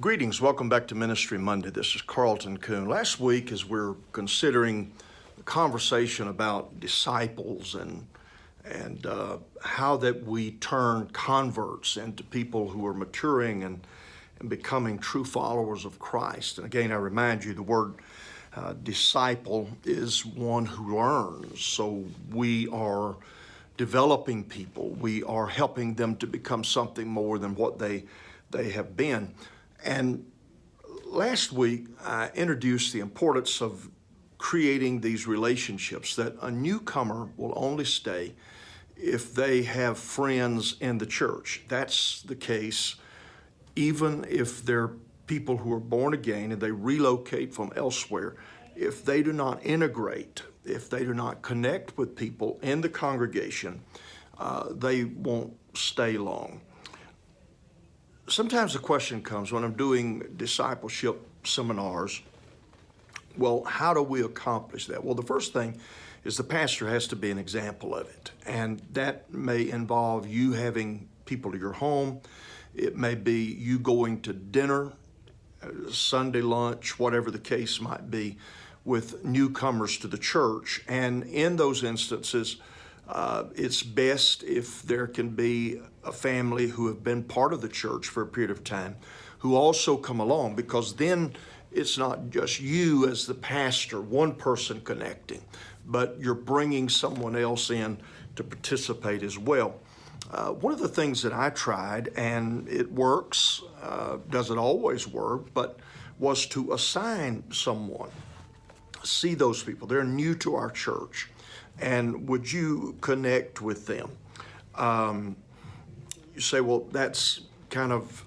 Greetings. Welcome back to Ministry Monday. This is Carlton Coon. Last week, as we're considering the conversation about disciples and how that we turn converts into people who are maturing and becoming true followers of Christ. And again, I remind you, the word disciple is one who learns. So we are developing people. We are helping them to become something more than what they have been. And last week, I introduced the importance of creating these relationships, that a newcomer will only stay if they have friends in the church. That's the case even if they're people who are born again and they relocate from elsewhere. If they do not integrate, if they do not connect with people in the congregation, they won't stay long. Sometimes the question comes when I'm doing discipleship seminars, well, how do we accomplish that? Well, the first thing is the pastor has to be an example of it. And that may involve you having people to your home. It may be you going to dinner, Sunday lunch, whatever the case might be, with newcomers to the church. And in those instances, it's best if there can be a family who have been part of the church for a period of time who also come along, because then it's not just you as the pastor, one person connecting, but you're bringing someone else in to participate as well. One of the things that I tried, and it works, doesn't always work, but was to assign someone. See those people. They're new to our church. And would you connect with them? You say, well, that's kind of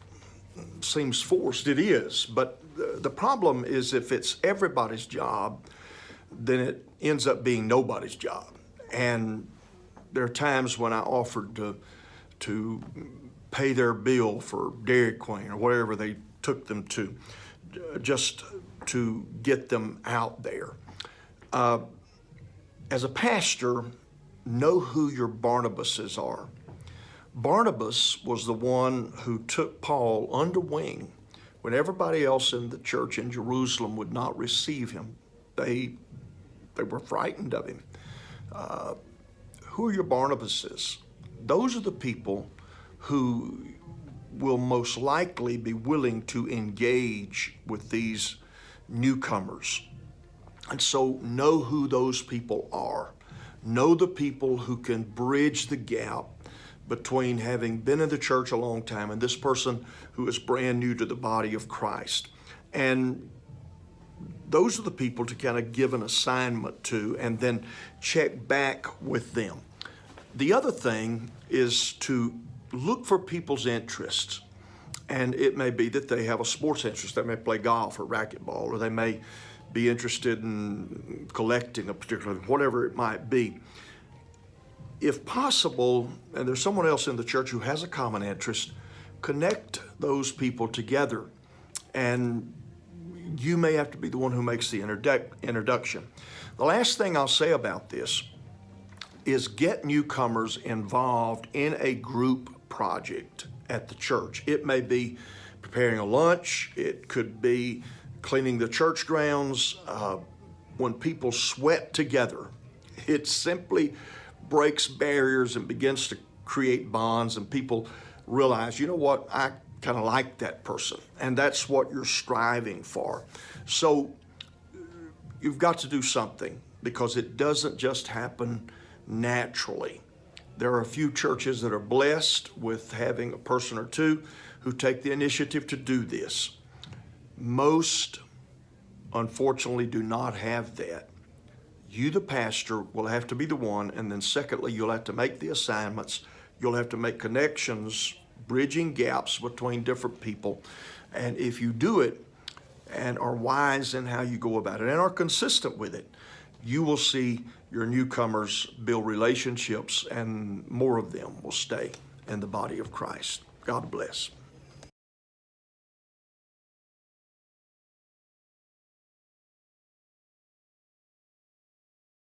seems forced. It is. But the problem is if it's everybody's job, then it ends up being nobody's job. And there are times when I offered to pay their bill for Dairy Queen or whatever they took them to, just to get them out there. As a pastor, know who your Barnabases are. Barnabas was the one who took Paul under wing when everybody else in the church in Jerusalem would not receive him. They were frightened of him. Who are your Barnabases? Those are the people who will most likely be willing to engage with these newcomers. And so know who those people are. Know the people who can bridge the gap between having been in the church a long time and this person who is brand new to the body of Christ. And those are the people to kind of give an assignment to and then check back with them. The other thing is to look for people's interests. And it may be that they have a sports interest. They may play golf or racquetball, or they may be interested in collecting a particular, whatever it might be. If possible, and there's someone else in the church who has a common interest, connect those people together. And you may have to be the one who makes the introduction. The last thing I'll say about this is get newcomers involved in a group project at the church. It may be preparing a lunch. It could be cleaning the church grounds. When people sweat together, it simply breaks barriers and begins to create bonds, and people realize, you know what, I kind of like that person, and that's what you're striving for. So you've got to do something, because it doesn't just happen naturally. There are a few churches that are blessed with having a person or two who take the initiative to do this. Most, unfortunately, do not have that. You, the pastor, will have to be the one, and then secondly, you'll have to make the assignments. You'll have to make connections, bridging gaps between different people. And if you do it and are wise in how you go about it and are consistent with it, you will see your newcomers build relationships, and more of them will stay in the body of Christ. God bless.